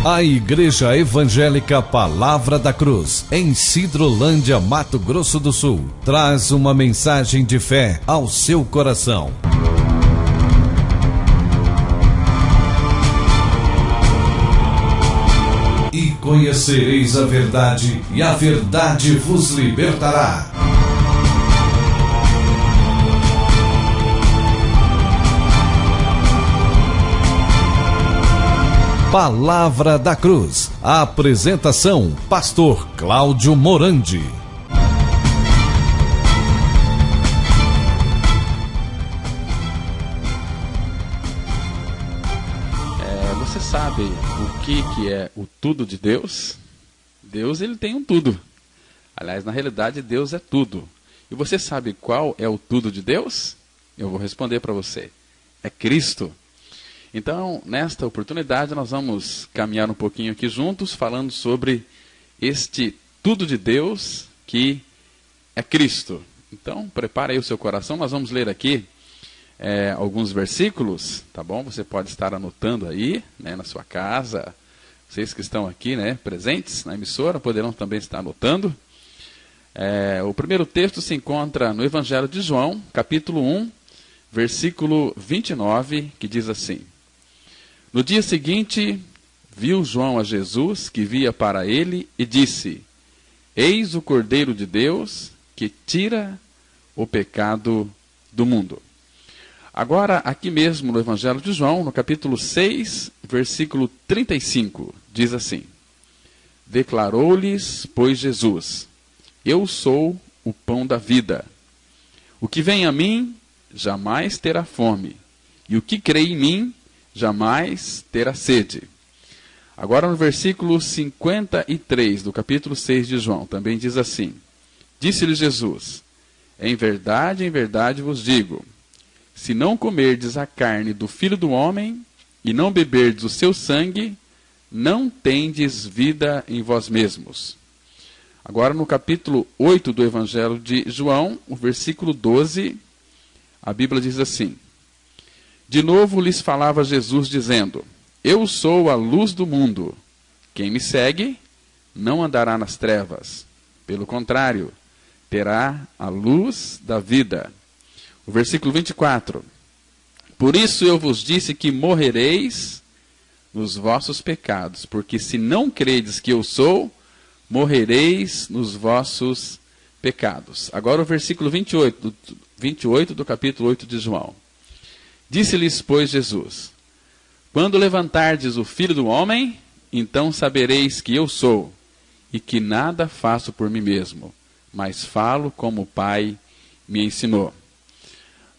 A Igreja Evangélica Palavra da Cruz, em Sidrolândia, Mato Grosso do Sul, traz uma mensagem de fé ao seu coração. E conhecereis a verdade, e a verdade vos libertará. Palavra da Cruz. A apresentação: Pastor Cláudio Morandi. Você sabe o que é o tudo de Deus? Deus, ele tem um tudo. Aliás, na realidade, Deus é tudo. E você sabe qual é o tudo de Deus? Eu vou responder para você. É Cristo. Então, nesta oportunidade, nós vamos caminhar um pouquinho aqui juntos, falando sobre este tudo de Deus que é Cristo. Então, prepare aí o seu coração, nós vamos ler aqui alguns versículos, tá bom? Você pode estar anotando aí, né, na sua casa. Vocês que estão aqui, né, presentes na emissora, poderão também estar anotando. O primeiro texto se encontra no Evangelho de João, capítulo 1, versículo 29, que diz assim: No dia seguinte, viu João a Jesus, que via para ele, e disse: Eis o Cordeiro de Deus, que tira o pecado do mundo. Agora, aqui mesmo no Evangelho de João, no capítulo 6, versículo 35, diz assim: Declarou-lhes, pois, Jesus: Eu sou o pão da vida. O que vem a mim jamais terá fome, e o que crê em mim jamais terá sede. Agora no versículo 53 do capítulo 6 de João, também diz assim: Disse-lhe Jesus: em verdade vos digo, se não comerdes a carne do Filho do Homem e não beberdes o seu sangue, não tendes vida em vós mesmos. Agora no capítulo 8 do Evangelho de João, o versículo 12, a Bíblia diz assim: De novo lhes falava Jesus, dizendo: Eu sou a luz do mundo. Quem me segue não andará nas trevas. Pelo contrário, terá a luz da vida. O versículo 24. Por isso eu vos disse que morrereis nos vossos pecados, porque se não credes que eu sou, morrereis nos vossos pecados. Agora o versículo 28 do capítulo 8 de João. Disse-lhes, pois, Jesus: Quando levantardes o Filho do Homem, então sabereis que eu sou, e que nada faço por mim mesmo, mas falo como o Pai me ensinou.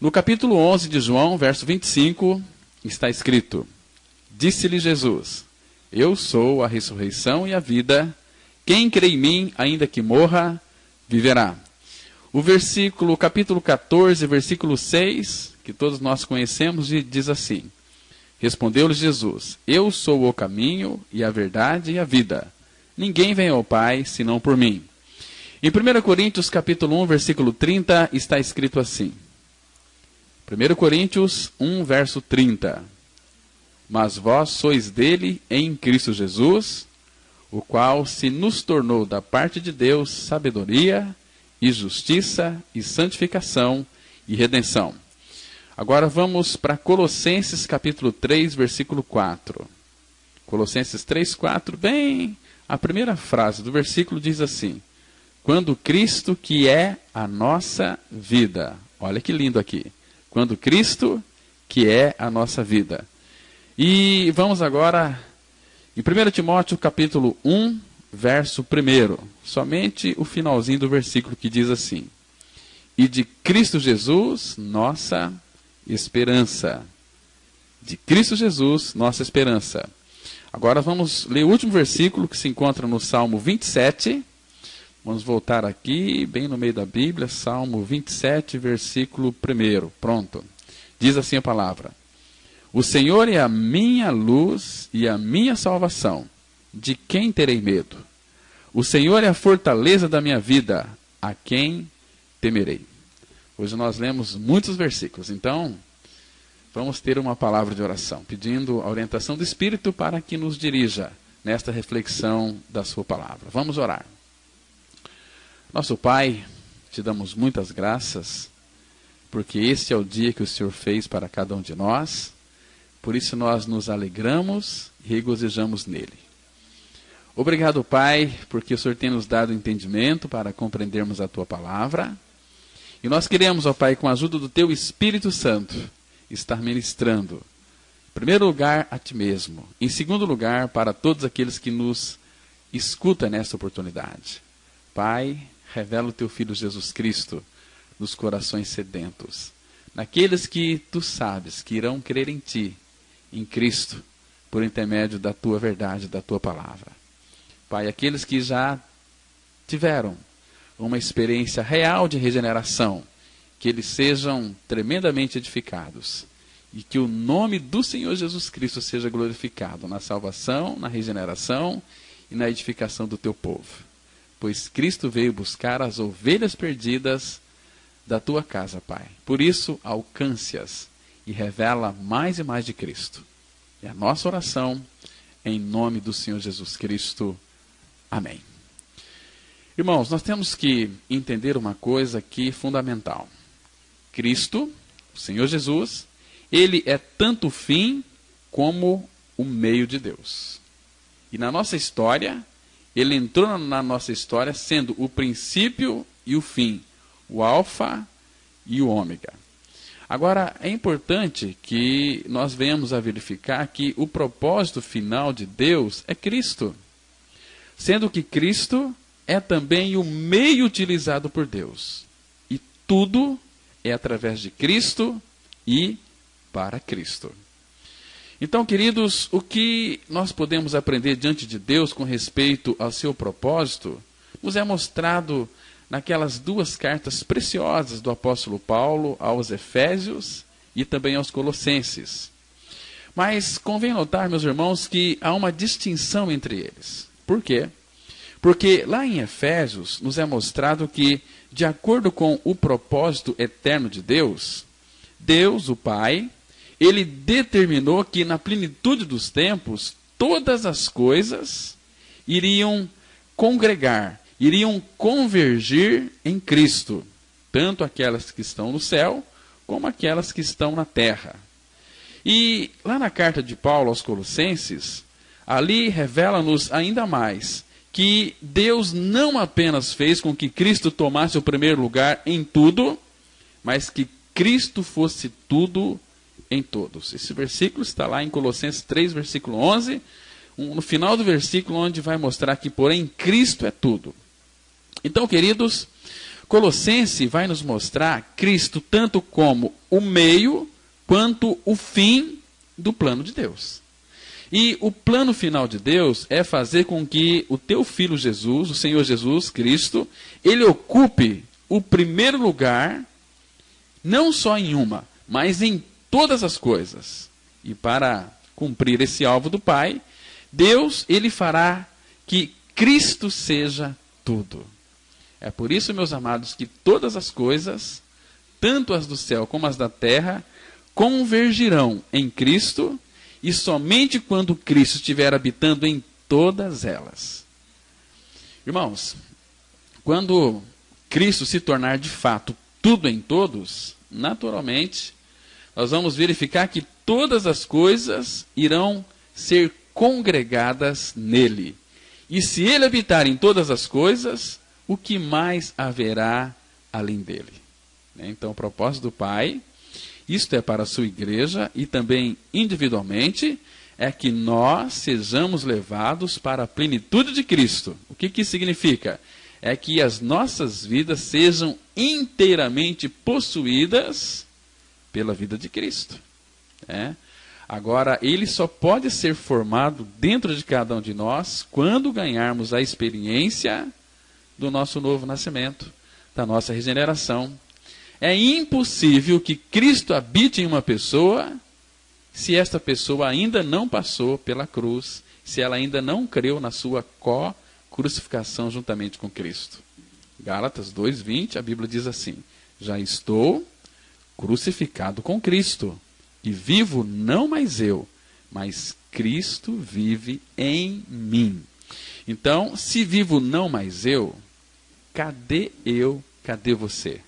No capítulo 11 de João, verso 25, está escrito: Disse-lhe Jesus: Eu sou a ressurreição e a vida. Quem crê em mim, ainda que morra, viverá. O capítulo 14, versículo 6, que todos nós conhecemos, diz assim: Respondeu-lhe Jesus: Eu sou o caminho e a verdade e a vida. Ninguém vem ao Pai, senão por mim. Em 1 Coríntios, capítulo 1, versículo 30, está escrito assim: 1 Coríntios 1, verso 30. Mas vós sois dele em Cristo Jesus, o qual se nos tornou da parte de Deus sabedoria e justiça e santificação e redenção. Agora vamos para Colossenses capítulo 3, versículo 4. Colossenses 3, 4, bem, a primeira frase do versículo diz assim: Quando Cristo, que é a nossa vida. Olha que lindo aqui. Quando Cristo, que é a nossa vida. E vamos agora em 1 Timóteo capítulo 1, verso 1. Somente o finalzinho do versículo que diz assim: E de Cristo Jesus, nossa esperança. De Cristo Jesus, nossa esperança. Agora vamos ler o último versículo que se encontra no Salmo 27. Vamos voltar aqui, bem no meio da Bíblia, Salmo 27, versículo 1. Pronto. Diz assim a palavra: O Senhor é a minha luz e a minha salvação. De quem terei medo? O Senhor é a fortaleza da minha vida. A quem temerei? Hoje nós lemos muitos versículos, então vamos ter uma palavra de oração, pedindo a orientação do Espírito para que nos dirija nesta reflexão da sua palavra. Vamos orar. Nosso Pai, te damos muitas graças, porque este é o dia que o Senhor fez para cada um de nós, por isso nós nos alegramos e regozijamos nele. Obrigado, Pai, porque o Senhor tem nos dado entendimento para compreendermos a Tua palavra. E nós queremos, ó Pai, com a ajuda do Teu Espírito Santo, estar ministrando, em primeiro lugar, a Ti mesmo. Em segundo lugar, para todos aqueles que nos escutam nesta oportunidade. Pai, revela o Teu Filho Jesus Cristo nos corações sedentos. Naqueles que Tu sabes que irão crer em Ti, em Cristo, por intermédio da Tua verdade, da Tua palavra. Pai, aqueles que já tiveram uma experiência real de regeneração, que eles sejam tremendamente edificados e que o nome do Senhor Jesus Cristo seja glorificado na salvação, na regeneração e na edificação do Teu povo. Pois Cristo veio buscar as ovelhas perdidas da Tua casa, Pai. Por isso, alcance-as e revela mais e mais de Cristo. É a nossa oração em nome do Senhor Jesus Cristo. Amém. Irmãos, nós temos que entender uma coisa aqui fundamental. Cristo, o Senhor Jesus, Ele é tanto o fim como o meio de Deus. E na nossa história, Ele entrou na nossa história sendo o princípio e o fim, o alfa e o ômega. Agora, é importante que nós venhamos a verificar que o propósito final de Deus é Cristo. Sendo que Cristo é também o meio utilizado por Deus. E tudo é através de Cristo e para Cristo. Então, queridos, o que nós podemos aprender diante de Deus com respeito ao seu propósito, nos é mostrado naquelas duas cartas preciosas do apóstolo Paulo aos Efésios e também aos Colossenses. Mas convém notar, meus irmãos, que há uma distinção entre eles. Por quê? Porque lá em Efésios nos é mostrado que, de acordo com o propósito eterno de Deus, Deus, o Pai, Ele determinou que na plenitude dos tempos, todas as coisas iriam congregar, iriam convergir em Cristo, tanto aquelas que estão no céu, como aquelas que estão na terra. E lá na carta de Paulo aos Colossenses, ali revela-nos ainda mais que Deus não apenas fez com que Cristo tomasse o primeiro lugar em tudo, mas que Cristo fosse tudo em todos. Esse versículo está lá em Colossenses 3, versículo 11, no final do versículo onde vai mostrar que, porém, Cristo é tudo. Então, queridos, Colossenses vai nos mostrar Cristo tanto como o meio, quanto o fim do plano de Deus. E o plano final de Deus é fazer com que o teu Filho Jesus, o Senhor Jesus Cristo, Ele ocupe o primeiro lugar, não só em uma, mas em todas as coisas. E para cumprir esse alvo do Pai, Deus, Ele fará que Cristo seja tudo. É por isso, meus amados, que todas as coisas, tanto as do céu como as da terra, convergirão em Cristo, e somente quando Cristo estiver habitando em todas elas. Irmãos, quando Cristo se tornar de fato tudo em todos, naturalmente, nós vamos verificar que todas as coisas irão ser congregadas nele. E se ele habitar em todas as coisas, o que mais haverá além dele? Então, o propósito do Pai, isto é para a sua igreja e também individualmente, é que nós sejamos levados para a plenitude de Cristo. O que isso significa? É que as nossas vidas sejam inteiramente possuídas pela vida de Cristo. Agora, ele só pode ser formado dentro de cada um de nós quando ganharmos a experiência do nosso novo nascimento, da nossa regeneração. É impossível que Cristo habite em uma pessoa se esta pessoa ainda não passou pela cruz, se ela ainda não creu na sua crucificação juntamente com Cristo. Gálatas 2:20, a Bíblia diz assim: já estou crucificado com Cristo, e vivo não mais eu, mas Cristo vive em mim. Então, se vivo não mais eu, cadê eu, cadê você?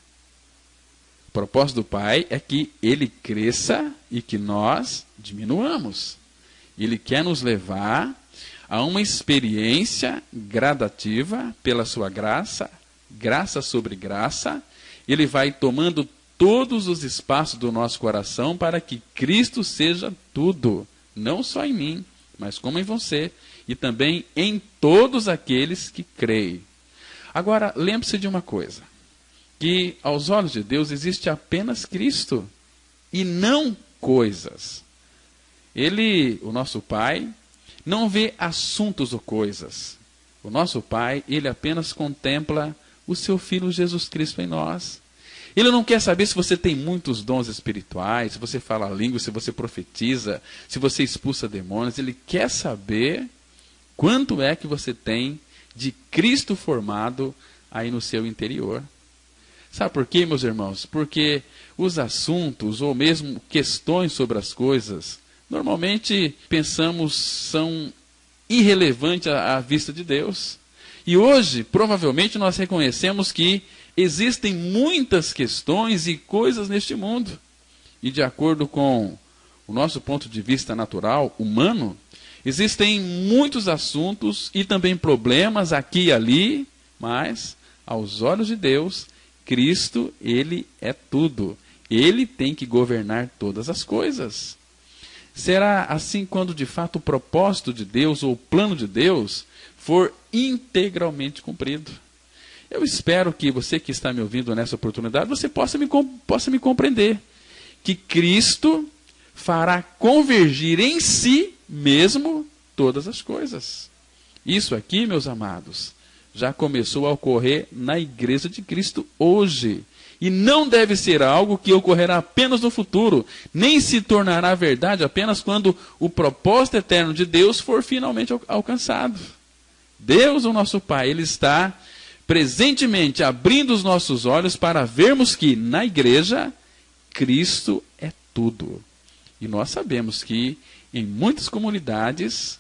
O propósito do Pai é que Ele cresça e que nós diminuamos. Ele quer nos levar a uma experiência gradativa pela sua graça, graça sobre graça. Ele vai tomando todos os espaços do nosso coração para que Cristo seja tudo, não só em mim, mas como em você, e também em todos aqueles que creem. Agora, lembre-se de uma coisa, que aos olhos de Deus existe apenas Cristo, e não coisas. Ele, o nosso Pai, não vê assuntos ou coisas. O nosso Pai, Ele apenas contempla o seu Filho Jesus Cristo em nós. Ele não quer saber se você tem muitos dons espirituais, se você fala língua, se você profetiza, se você expulsa demônios. Ele quer saber quanto é que você tem de Cristo formado aí no seu interior. Sabe por quê, meus irmãos? Porque os assuntos, ou mesmo questões sobre as coisas, normalmente pensamos são irrelevantes à vista de Deus. E hoje, provavelmente, nós reconhecemos que existem muitas questões e coisas neste mundo. E de acordo com o nosso ponto de vista natural, humano, existem muitos assuntos e também problemas aqui e ali, mas, aos olhos de Deus, Cristo, Ele é tudo. Ele tem que governar todas as coisas. Será assim quando de fato o propósito de Deus ou o plano de Deus for integralmente cumprido. Eu espero que você que está me ouvindo nessa oportunidade, você possa me compreender. Que Cristo fará convergir em si mesmo todas as coisas. Isso aqui, meus amados, já começou a ocorrer na Igreja de Cristo hoje. E não deve ser algo que ocorrerá apenas no futuro, nem se tornará verdade apenas quando o propósito eterno de Deus for finalmente alcançado. Deus, o nosso Pai, Ele está presentemente abrindo os nossos olhos para vermos que na igreja, Cristo é tudo. E nós sabemos que em muitas comunidades,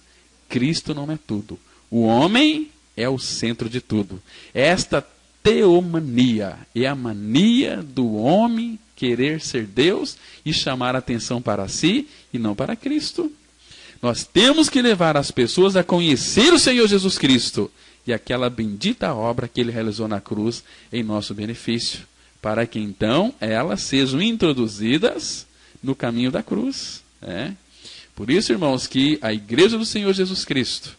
Cristo não é tudo. O homem é o centro de tudo. Esta teomania é a mania do homem querer ser Deus e chamar a atenção para si e não para Cristo. Nós temos que levar as pessoas a conhecer o Senhor Jesus Cristo e aquela bendita obra que Ele realizou na cruz em nosso benefício, para que então elas sejam introduzidas no caminho da cruz. Por isso, irmãos, que a Igreja do Senhor Jesus Cristo,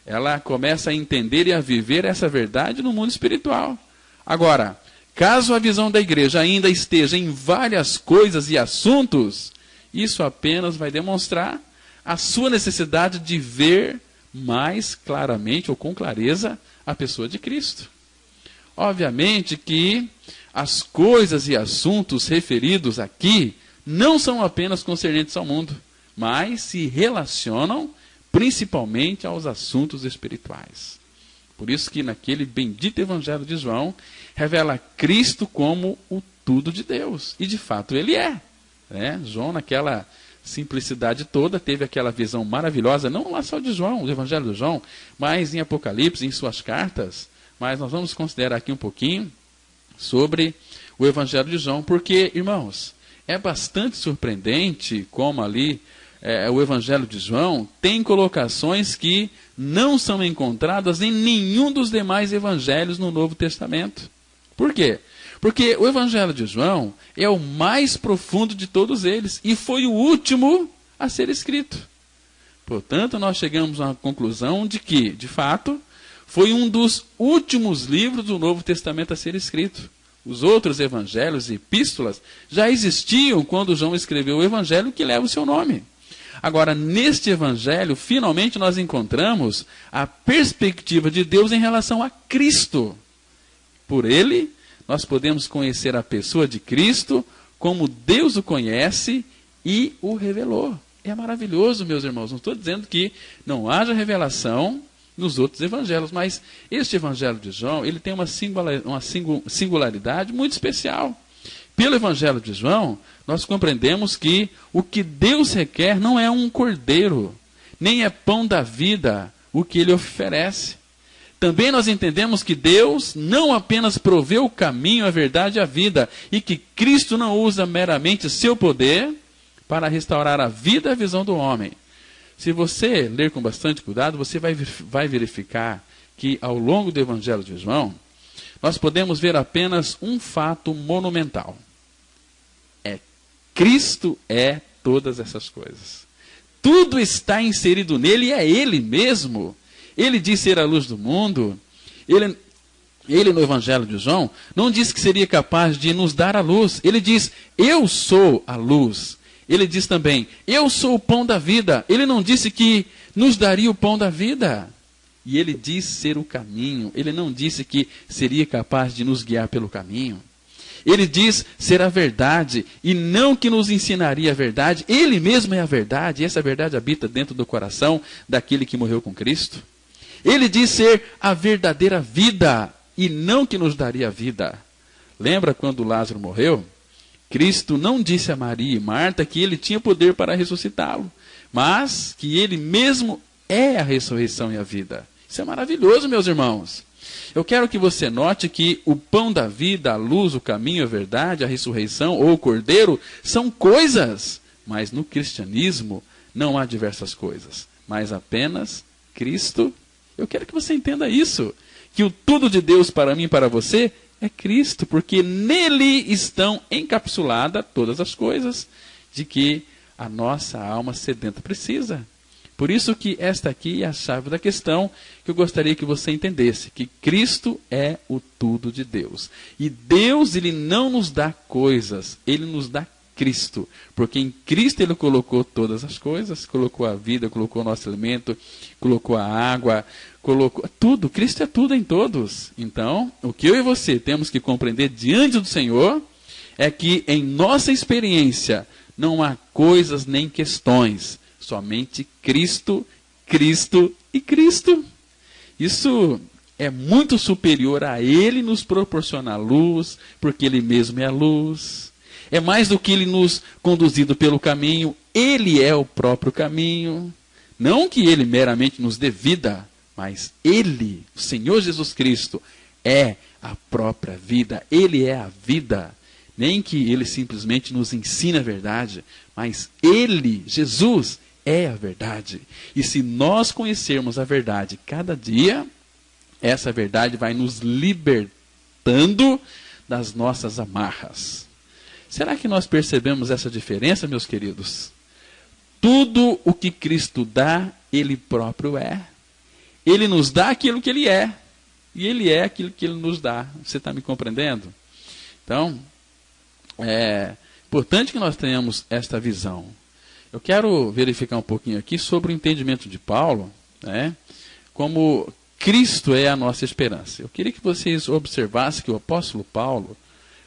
ela começa a entender e a viver essa verdade no mundo espiritual. Agora, caso a visão da igreja ainda esteja em várias coisas e assuntos, isso apenas vai demonstrar a sua necessidade de ver mais claramente ou com clareza a pessoa de Cristo. Obviamente que as coisas e assuntos referidos aqui não são apenas concernentes ao mundo, mas se relacionam principalmente aos assuntos espirituais. Por isso que naquele bendito Evangelho de João, revela Cristo como o tudo de Deus. E de fato Ele é. João, naquela simplicidade toda, teve aquela visão maravilhosa, não lá só de João, do Evangelho de João, mas em Apocalipse, em suas cartas. Mas nós vamos considerar aqui um pouquinho sobre o Evangelho de João, porque, irmãos, é bastante surpreendente como ali o Evangelho de João tem colocações que não são encontradas em nenhum dos demais evangelhos no Novo Testamento. Por quê? Porque o Evangelho de João é o mais profundo de todos eles e foi o último a ser escrito. Portanto, nós chegamos à conclusão de que, de fato, foi um dos últimos livros do Novo Testamento a ser escrito. Os outros evangelhos e epístolas já existiam quando João escreveu o evangelho que leva o seu nome. Agora, neste evangelho, finalmente nós encontramos a perspectiva de Deus em relação a Cristo. Por ele, nós podemos conhecer a pessoa de Cristo como Deus o conhece e o revelou. É maravilhoso, meus irmãos. Não estou dizendo que não haja revelação nos outros evangelhos, mas este evangelho de João, ele tem uma singularidade muito especial. Pelo Evangelho de João, nós compreendemos que o que Deus requer não é um cordeiro, nem é pão da vida o que ele oferece. Também nós entendemos que Deus não apenas proveu o caminho, a verdade e a vida, e que Cristo não usa meramente seu poder para restaurar a vida e a visão do homem. Se você ler com bastante cuidado, você vai verificar que ao longo do Evangelho de João, nós podemos ver apenas um fato monumental. Cristo é todas essas coisas. Tudo está inserido nele e é ele mesmo. Ele diz ser a luz do mundo. Ele no Evangelho de João não diz que seria capaz de nos dar a luz. Ele diz, eu sou a luz. Ele diz também, eu sou o pão da vida. Ele não disse que nos daria o pão da vida. E ele diz ser o caminho. Ele não disse que seria capaz de nos guiar pelo caminho. Ele diz ser a verdade, e não que nos ensinaria a verdade. Ele mesmo é a verdade, e essa verdade habita dentro do coração daquele que morreu com Cristo. Ele diz ser a verdadeira vida, e não que nos daria a vida. Lembra quando Lázaro morreu? Cristo não disse a Maria e Marta que ele tinha poder para ressuscitá-lo, mas que ele mesmo é a ressurreição e a vida. Isso é maravilhoso, meus irmãos. Eu quero que você note que o pão da vida, a luz, o caminho, a verdade, a ressurreição ou o cordeiro são coisas, mas no cristianismo não há diversas coisas, mas apenas Cristo. Eu quero que você entenda isso, que o tudo de Deus para mim e para você é Cristo, porque nele estão encapsuladas todas as coisas de que a nossa alma sedenta precisa. Por isso que esta aqui é a chave da questão que eu gostaria que você entendesse, que Cristo é o tudo de Deus. E Deus, ele não nos dá coisas, ele nos dá Cristo, porque em Cristo ele colocou todas as coisas, colocou a vida, colocou o nosso alimento, colocou a água, colocou tudo. Cristo é tudo em todos. Então, o que eu e você temos que compreender diante do Senhor é que em nossa experiência não há coisas nem questões, somente Cristo, Cristo e Cristo. Isso é muito superior a Ele nos proporcionar luz, porque Ele mesmo é a luz. É mais do que Ele nos conduzido pelo caminho, Ele é o próprio caminho. Não que Ele meramente nos dê vida, mas Ele, o Senhor Jesus Cristo, é a própria vida. Ele é a vida. Nem que Ele simplesmente nos ensine a verdade, mas Ele, Jesus, é a verdade. E se nós conhecermos a verdade cada dia, essa verdade vai nos libertando das nossas amarras. Será que nós percebemos essa diferença, meus queridos? Tudo o que Cristo dá, Ele próprio é. Ele nos dá aquilo que Ele é. E Ele é aquilo que Ele nos dá. Você está me compreendendo? Então, é importante que nós tenhamos esta visão. Eu quero verificar um pouquinho aqui sobre o entendimento de Paulo, né, como Cristo é a nossa esperança. Eu queria que vocês observassem que o apóstolo Paulo,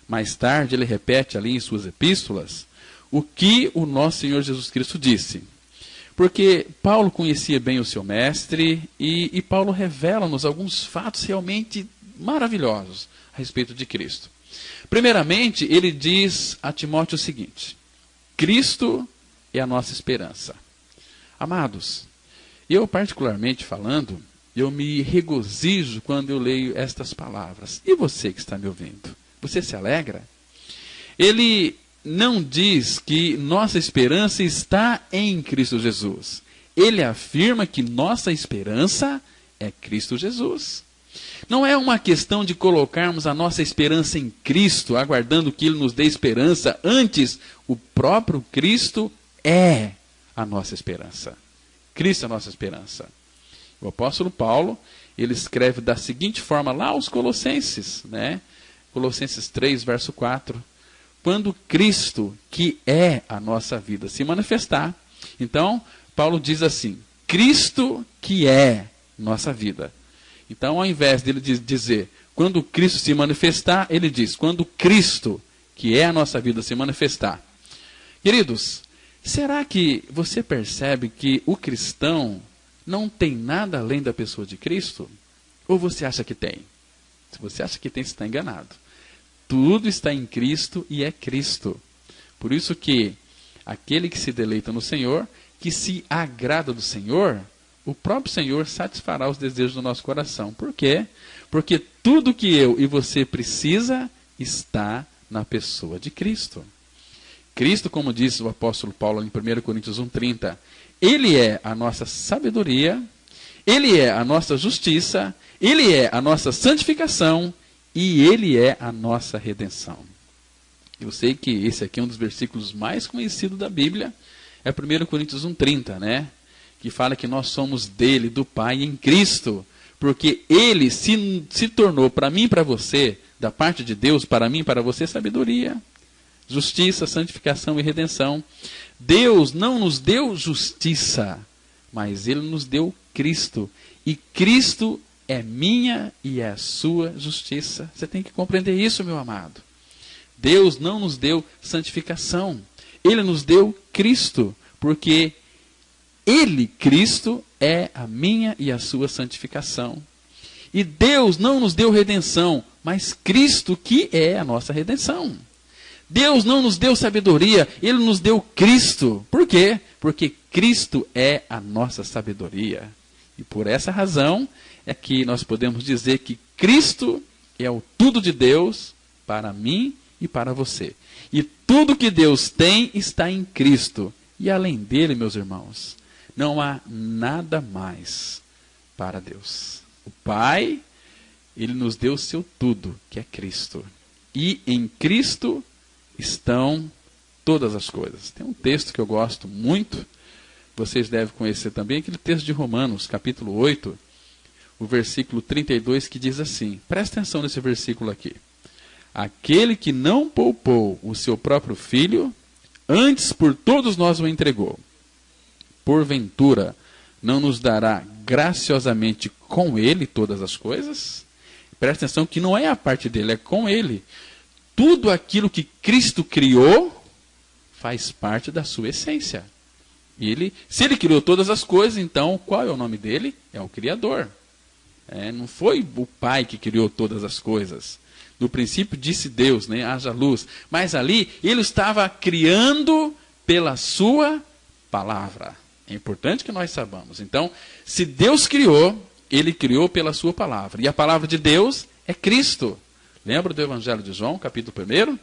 mais tarde, ele repete ali em suas epístolas, o que o nosso Senhor Jesus Cristo disse. Porque Paulo conhecia bem o seu mestre e Paulo revela-nos alguns fatos realmente maravilhosos a respeito de Cristo. Primeiramente, ele diz a Timóteo o seguinte: Cristo é a nossa esperança. Amados, eu particularmente falando, eu me regozijo quando eu leio estas palavras. E você que está me ouvindo? Você se alegra? Ele não diz que nossa esperança está em Cristo Jesus. Ele afirma que nossa esperança é Cristo Jesus. Não é uma questão de colocarmos a nossa esperança em Cristo, aguardando que Ele nos dê esperança. Antes, o próprio Cristo é a nossa esperança. Cristo é a nossa esperança. O apóstolo Paulo, ele escreve da seguinte forma lá aos Colossenses, né? Colossenses 3, verso 4. Quando Cristo, que é a nossa vida, se manifestar. Então, Paulo diz assim: Cristo que é nossa vida. Então, ao invés dele dizer, quando Cristo se manifestar, ele diz, quando Cristo, que é a nossa vida, se manifestar. Queridos, será que você percebe que o cristão não tem nada além da pessoa de Cristo? Ou você acha que tem? Se você acha que tem, você está enganado. tudo está em Cristo e é Cristo. Por isso que aquele que se deleita no Senhor, que se agrada do Senhor, o próprio Senhor satisfará os desejos do nosso coração. Por quê? Porque tudo que eu e você precisa está na pessoa de Cristo. Cristo, como diz o apóstolo Paulo em 1 Coríntios 1,30, Ele é a nossa sabedoria, Ele é a nossa justiça, Ele é a nossa santificação e Ele é a nossa redenção. Eu sei que esse aqui é um dos versículos mais conhecidos da Bíblia, é 1 Coríntios 1,30, né? Que fala que nós somos dele, do Pai, em Cristo, porque Ele se tornou para mim e para você, da parte de Deus, para mim e para você, sabedoria, justiça, santificação e redenção. Deus não nos deu justiça, mas Ele nos deu Cristo. E Cristo é minha e é a sua justiça. Você tem que compreender isso, meu amado. Deus não nos deu santificação. Ele nos deu Cristo, porque Ele, Cristo, é a minha e a sua santificação. E Deus não nos deu redenção, mas Cristo que é a nossa redenção. Deus não nos deu sabedoria, Ele nos deu Cristo. Por quê? Porque Cristo é a nossa sabedoria. E por essa razão é que nós podemos dizer que Cristo é o tudo de Deus para mim e para você. E tudo que Deus tem está em Cristo. E além dele, meus irmãos, não há nada mais para Deus. O Pai, Ele nos deu o seu tudo, que é Cristo. E em Cristo estão todas as coisas. Tem um texto que eu gosto muito, vocês devem conhecer também, aquele texto de Romanos, capítulo 8, o versículo 32, que diz assim, presta atenção nesse versículo aqui. Aquele que não poupou o seu próprio filho, antes por todos nós o entregou. Porventura, não nos dará graciosamente com ele todas as coisas? Presta atenção que não é a parte dele, é com ele. Tudo aquilo que Cristo criou faz parte da sua essência. Se ele criou todas as coisas, então qual é o nome dele? É o Criador. Não foi o Pai que criou todas as coisas. No princípio disse Deus, né? Haja luz. Mas ali ele estava criando pela sua palavra. É importante que nós saibamos. Então, se Deus criou, Ele criou pela sua palavra. E a palavra de Deus é Cristo. Lembra do Evangelho de João, capítulo 1?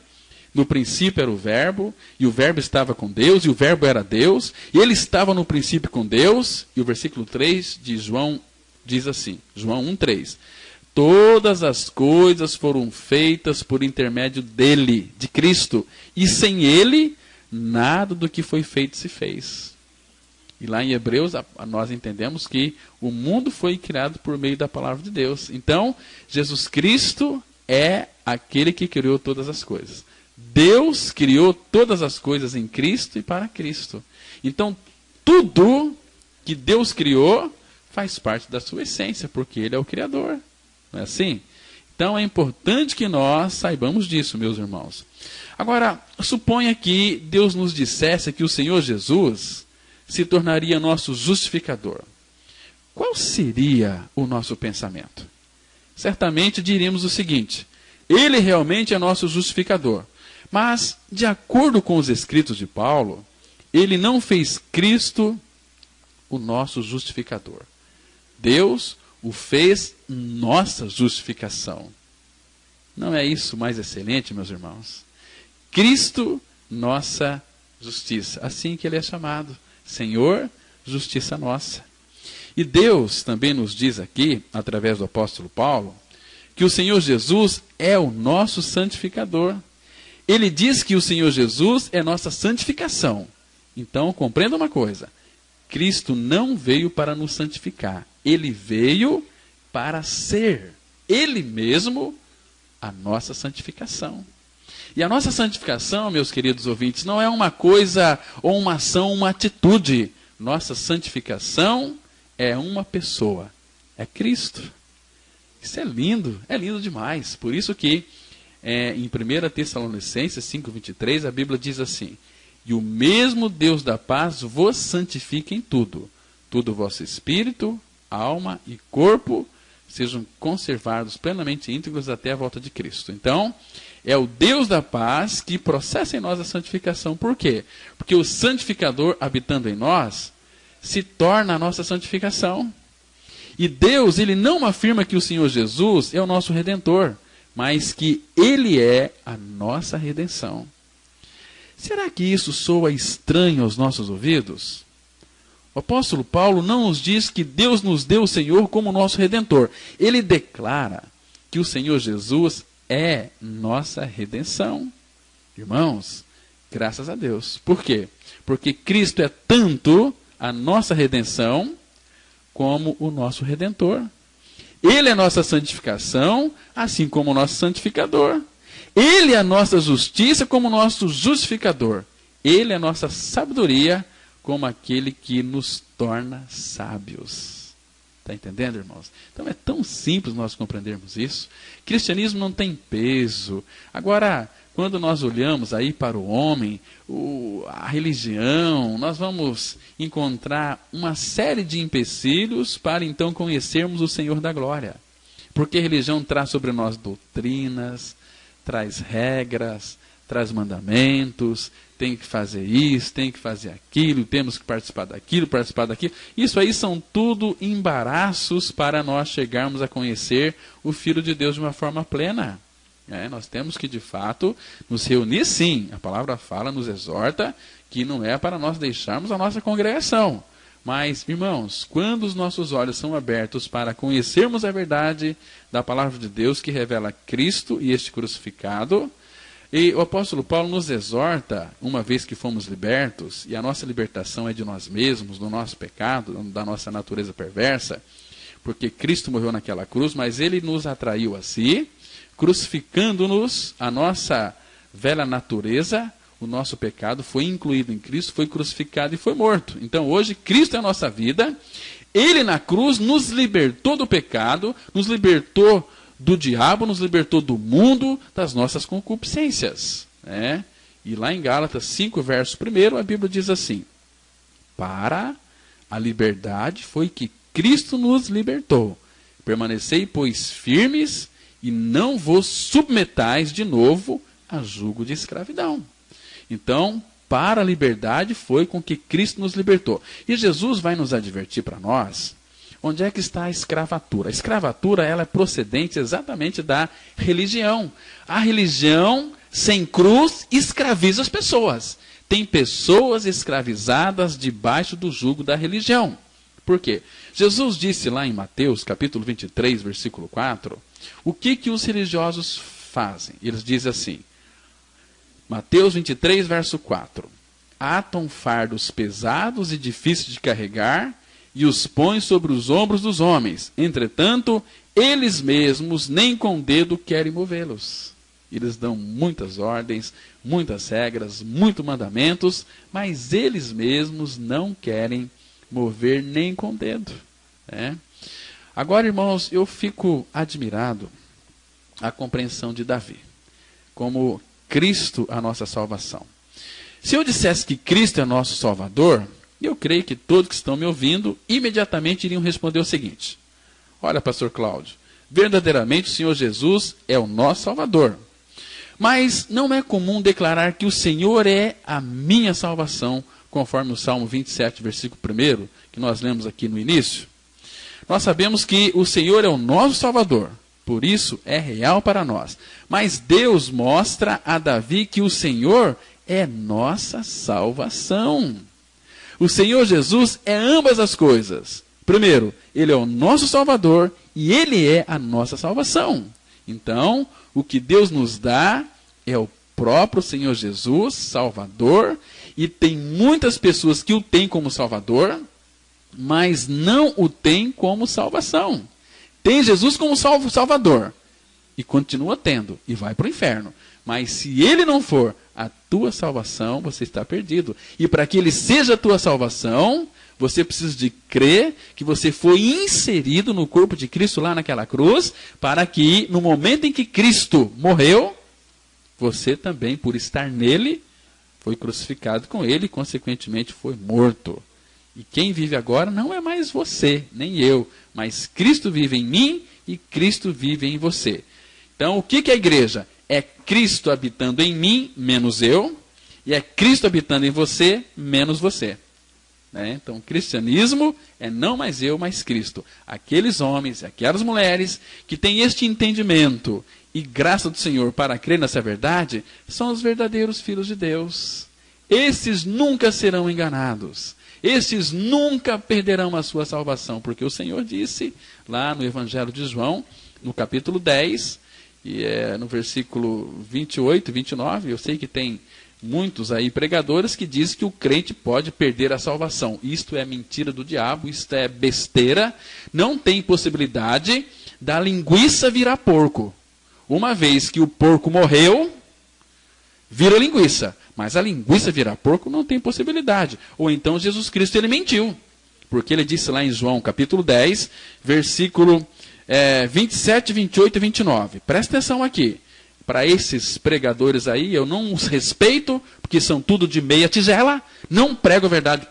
No princípio era o Verbo, e o Verbo estava com Deus, e o Verbo era Deus, e Ele estava no princípio com Deus. E o versículo 3 de João diz assim, João 1,3. Todas as coisas foram feitas por intermédio dele, de Cristo, e sem ele, nada do que foi feito se fez. E lá em Hebreus, nós entendemos que o mundo foi criado por meio da palavra de Deus. Então, Jesus Cristo é aquele que criou todas as coisas. Deus criou todas as coisas em Cristo e para Cristo. Então, tudo que Deus criou faz parte da sua essência, porque Ele é o Criador. Não é assim? Então é importante que nós saibamos disso, meus irmãos. Agora, suponha que Deus nos dissesse que o Senhor Jesus se tornaria nosso justificador. Qual seria o nosso pensamento? Certamente diríamos o seguinte: Ele realmente é nosso justificador. Mas, de acordo com os escritos de Paulo, Ele não fez Cristo o nosso justificador. Deus o fez nossa justificação. Não é isso mais excelente, meus irmãos? Cristo, nossa justiça. Assim que Ele é chamado. Senhor, justiça nossa. E Deus também nos diz aqui, através do apóstolo Paulo, que o Senhor Jesus é o nosso santificador. Ele diz que o Senhor Jesus é nossa santificação. Então, compreenda uma coisa. Cristo não veio para nos santificar. Ele veio para ser Ele mesmo a nossa santificação. E a nossa santificação, meus queridos ouvintes, não é uma coisa ou uma ação, uma atitude. Nossa santificação é uma pessoa. É Cristo. Isso é lindo demais. Por isso que em 1 Tessalonicenses 5,23, a Bíblia diz assim: E o mesmo Deus da paz vos santifica em tudo. Todo o vosso espírito, alma e corpo sejam conservados plenamente íntegros até a volta de Cristo. Então, É o Deus da paz que processa em nós a santificação. Por quê? Porque o santificador habitando em nós se torna a nossa santificação. E Deus, ele não afirma que o Senhor Jesus é o nosso Redentor, mas que ele é a nossa redenção. Será que isso soa estranho aos nossos ouvidos? O apóstolo Paulo não nos diz que Deus nos deu o Senhor como nosso Redentor. Ele declara que o Senhor Jesus é nossa redenção. Irmãos, graças a Deus. Por quê? Porque Cristo é tanto a nossa redenção como o nosso Redentor. Ele é nossa santificação, assim como o nosso santificador. Ele é a nossa justiça como o nosso justificador. Ele é a nossa sabedoria como aquele que nos torna sábios. Está entendendo, irmãos? Então é tão simples nós compreendermos isso. Cristianismo não tem peso. Agora, quando nós olhamos aí para o homem, a religião, nós vamos encontrar uma série de empecilhos para então conhecermos o Senhor da glória. Porque a religião traz sobre nós doutrinas, traz regras, traz mandamentos, tem que fazer isso, tem que fazer aquilo, temos que participar daquilo. Isso aí são tudo embaraços para nós chegarmos a conhecer o Filho de Deus de uma forma plena. Nós temos que, de fato, nos reunir sim. A palavra fala, nos exorta, que não é para nós deixarmos a nossa congregação. Mas, irmãos, quando os nossos olhos são abertos para conhecermos a verdade da palavra de Deus que revela Cristo e este crucificado, e o apóstolo Paulo nos exorta, uma vez que fomos libertos, e a nossa libertação é de nós mesmos, do nosso pecado, da nossa natureza perversa, porque Cristo morreu naquela cruz, mas ele nos atraiu a si, crucificando-nos, a nossa velha natureza, o nosso pecado foi incluído em Cristo, foi crucificado e foi morto. Então hoje Cristo é a nossa vida, ele na cruz nos libertou do pecado, nos libertou do diabo, nos libertou do mundo, das nossas concupiscências. E lá em Gálatas 5, verso 1, a Bíblia diz assim: para a liberdade foi que Cristo nos libertou. Permanecei, pois, firmes e não vos submetais de novo a jugo de escravidão. Então, para a liberdade foi com que Cristo nos libertou. E Jesus vai nos advertir para nós onde é que está a escravatura. A escravatura ela é procedente exatamente da religião. A religião sem cruz escraviza as pessoas. Tem pessoas escravizadas debaixo do jugo da religião. Por quê? Jesus disse lá em Mateus, capítulo 23, versículo 4, o que os religiosos fazem? Eles dizem assim, Mateus 23, verso 4, atam fardos pesados e difíceis de carregar e os põem sobre os ombros dos homens. Entretanto, eles mesmos nem com o dedo querem movê-los. Eles dão muitas ordens, muitas regras, muitos mandamentos, mas eles mesmos não querem mover nem com o dedo. Agora, irmãos, eu fico admirado a compreensão de Davi, como Cristo a nossa salvação. Se eu dissesse que Cristo é nosso Salvador, eu creio que todos que estão me ouvindo imediatamente iriam responder o seguinte: olha, pastor Cláudio, verdadeiramente o Senhor Jesus é o nosso Salvador. Mas não é comum declarar que o Senhor é a minha salvação, conforme o Salmo 27, versículo 1, que nós lemos aqui no início. Nós sabemos que o Senhor é o nosso Salvador, por isso é real para nós. Mas Deus mostra a Davi que o Senhor é nossa salvação. O Senhor Jesus é ambas as coisas. Primeiro, Ele é o nosso Salvador e Ele é a nossa salvação. Então, o que Deus nos dá é o próprio Senhor Jesus, Salvador, e tem muitas pessoas que o têm como Salvador, mas não o têm como salvação. Tem Jesus como Salvador, e continua tendo, e vai para o inferno. Mas se Ele não for a tua salvação, você está perdido. E para que Ele seja a tua salvação, você precisa de crer que você foi inserido no corpo de Cristo lá naquela cruz, para que no momento em que Cristo morreu, você também, por estar nele, foi crucificado com Ele e consequentemente foi morto. E quem vive agora não é mais você, nem eu, mas Cristo vive em mim e Cristo vive em você. Então, o que é a igreja? É Cristo habitando em mim, menos eu, e é Cristo habitando em você, menos você. Né? Então, o cristianismo é não mais eu, mas Cristo. Aqueles homens, aquelas mulheres que têm este entendimento e graça do Senhor para crer nessa verdade, são os verdadeiros filhos de Deus. Esses nunca serão enganados. Esses nunca perderão a sua salvação, porque o Senhor disse lá no Evangelho de João, no capítulo 10, e no versículo 28 e 29, eu sei que tem muitos aí pregadores que dizem que o crente pode perder a salvação. Isto é mentira do diabo, isto é besteira. Não tem possibilidade da linguiça virar porco. Uma vez que o porco morreu, vira linguiça. Mas a linguiça virar porco não tem possibilidade. Ou então Jesus Cristo ele mentiu. Porque ele disse lá em João capítulo 10, versículo 27, 28 e 29. Presta atenção aqui. Para esses pregadores aí, eu não os respeito, porque são tudo de meia tigela, não prego a verdade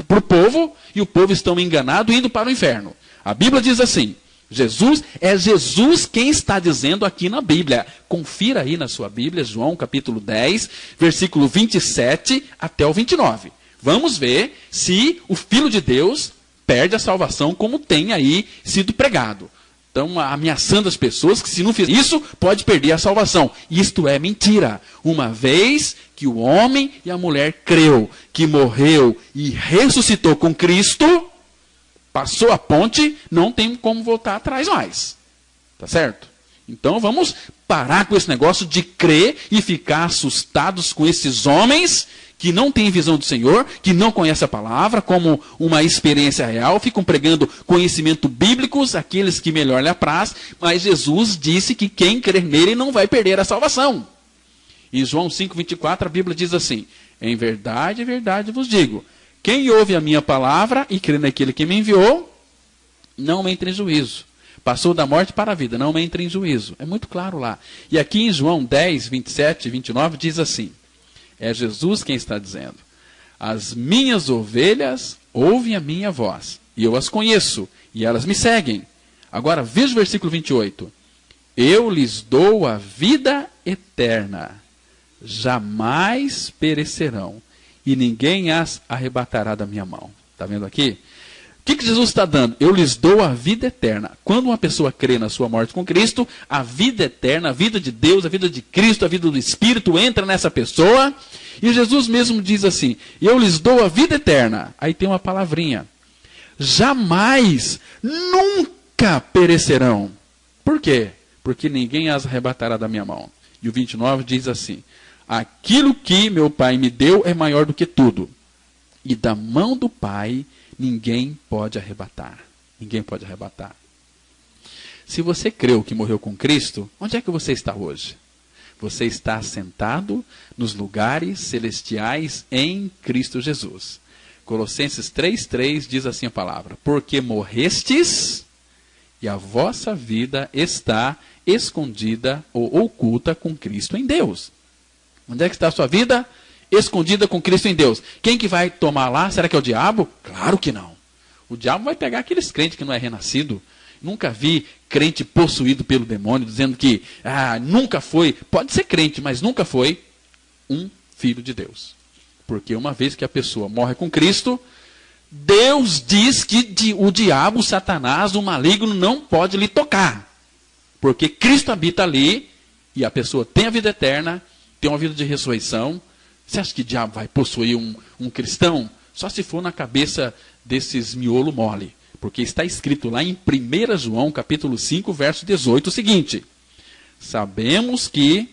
para o povo, e o povo estão enganado indo para o inferno. A Bíblia diz assim, Jesus quem está dizendo aqui na Bíblia. Confira aí na sua Bíblia, João capítulo 10, versículo 27 até o 29. Vamos ver se o Filho de Deus perde a salvação como tem aí sido pregado. Estão ameaçando as pessoas que se não fizer isso, pode perder a salvação. Isto é mentira. Uma vez que o homem e a mulher creu, que morreu e ressuscitou com Cristo, passou a ponte, não tem como voltar atrás mais. Tá certo? Então vamos parar com esse negócio de crer e ficar assustados com esses homens que não têm visão do Senhor, que não conhecem a palavra como uma experiência real, ficam pregando conhecimento bíblicos, aqueles que melhor lhe apraz, mas Jesus disse que quem crer nele não vai perder a salvação. Em João 5,24 a Bíblia diz assim, em verdade vos digo, quem ouve a minha palavra e crê naquele que me enviou, não entra em juízo. Passou da morte para a vida, não entra em juízo. É muito claro lá. E aqui em João 10, 27 e 29 diz assim, é Jesus quem está dizendo, as minhas ovelhas ouvem a minha voz, e eu as conheço, e elas me seguem. Agora veja o versículo 28. Eu lhes dou a vida eterna, jamais perecerão, e ninguém as arrebatará da minha mão. Está vendo aqui? O que Jesus está dando? Eu lhes dou a vida eterna. Quando uma pessoa crê na sua morte com Cristo, a vida eterna, a vida de Deus, a vida de Cristo, a vida do Espírito entra nessa pessoa. E Jesus mesmo diz assim, eu lhes dou a vida eterna. Aí tem uma palavrinha. Jamais, nunca perecerão. Por quê? Porque ninguém as arrebatará da minha mão. E o 29 diz assim, aquilo que meu Pai me deu é maior do que tudo. E da mão do Pai ninguém pode arrebatar. Ninguém pode arrebatar. Se você creu que morreu com Cristo, onde é que você está hoje? Você está sentado nos lugares celestiais em Cristo Jesus. Colossenses 3,3 diz assim a palavra, porque morrestes e a vossa vida está escondida ou oculta com Cristo em Deus. Onde é que está a sua vida? Escondida com Cristo em Deus. Quem que vai tomar lá? Será que é o diabo? Claro que não. O diabo vai pegar aqueles crentes que não é renascido. Nunca vi crente possuído pelo demônio, dizendo que nunca foi, pode ser crente, mas nunca foi um filho de Deus. Porque uma vez que a pessoa morre com Cristo, Deus diz que o diabo, o Satanás, o maligno não pode lhe tocar. Porque Cristo habita ali e a pessoa tem a vida eterna, tem uma vida de ressurreição. Você acha que o diabo vai possuir um cristão? Só se for na cabeça desses miolo mole. Porque está escrito lá em 1 João, capítulo 5, verso 18, o seguinte. Sabemos que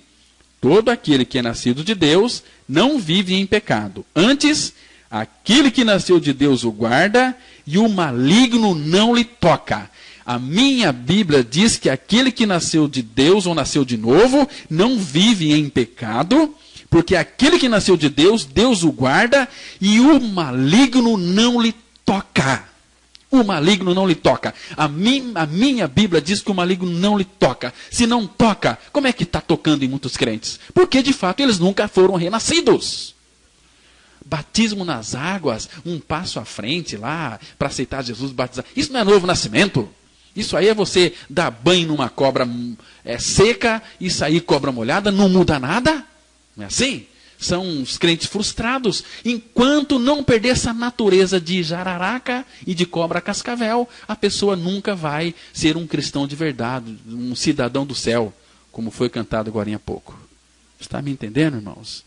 todo aquele que é nascido de Deus não vive em pecado. Antes, aquele que nasceu de Deus o guarda e o maligno não lhe toca. A minha Bíblia diz que aquele que nasceu de Deus ou nasceu de novo não vive em pecado. Porque aquele que nasceu de Deus, Deus o guarda e o maligno não lhe toca. O maligno não lhe toca. A minha Bíblia diz que o maligno não lhe toca. Se não toca, como é que está tocando em muitos crentes? Porque de fato eles nunca foram renascidos. Batismo nas águas, um passo à frente lá, para aceitar Jesus batizar. Isso não é novo nascimento. Isso aí é você dar banho numa cobra seca e sair cobra molhada, não muda nada. Não é assim? São os crentes frustrados. Enquanto não perder essa natureza de jararaca e de cobra cascavel, a pessoa nunca vai ser um cristão de verdade, um cidadão do céu, como foi cantado agora há pouco. Está me entendendo, irmãos?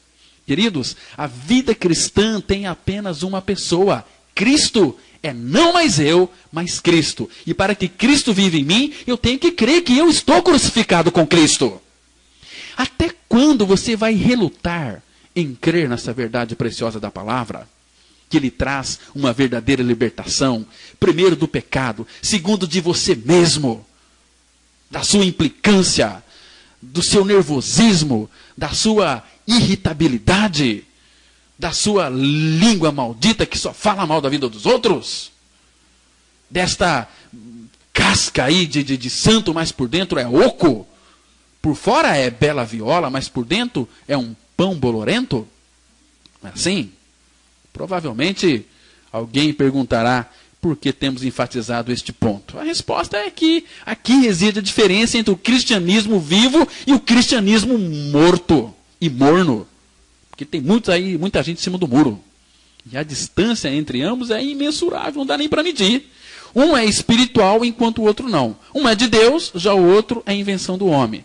Queridos, a vida cristã tem apenas uma pessoa, Cristo. É não mais eu, mas Cristo. E para que Cristo viva em mim, eu tenho que crer que eu estou crucificado com Cristo. Até quando você vai relutar em crer nessa verdade preciosa da palavra, que lhe traz uma verdadeira libertação, primeiro do pecado, segundo de você mesmo, da sua implicância, do seu nervosismo, da sua irritabilidade, da sua língua maldita que só fala mal da vida dos outros, desta casca aí de santo, mas por dentro é oco, por fora é bela viola, mas por dentro é um pão bolorento? Não é assim? Provavelmente alguém perguntará por que temos enfatizado este ponto. A resposta é que aqui reside a diferença entre o cristianismo vivo e o cristianismo morto e morno. Porque tem muita gente em cima do muro. E a distância entre ambos é imensurável, não dá nem para medir. Um é espiritual enquanto o outro não. Um é de Deus, já o outro é invenção do homem.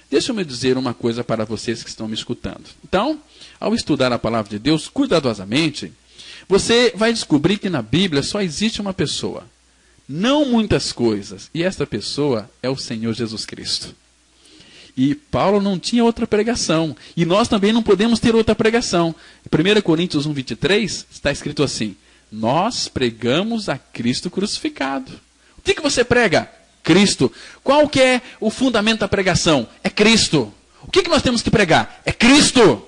Deixa eu me dizer uma coisa para vocês que estão me escutando. Então, ao estudar a palavra de Deus cuidadosamente, você vai descobrir que na Bíblia só existe uma pessoa, não muitas coisas, e esta pessoa é o Senhor Jesus Cristo. E Paulo não tinha outra pregação, e nós também não podemos ter outra pregação. Em 1 Coríntios 1:23 está escrito assim: nós pregamos a Cristo crucificado. O que você prega? Cristo. Qual que é o fundamento da pregação? É Cristo. O que nós temos que pregar? É Cristo.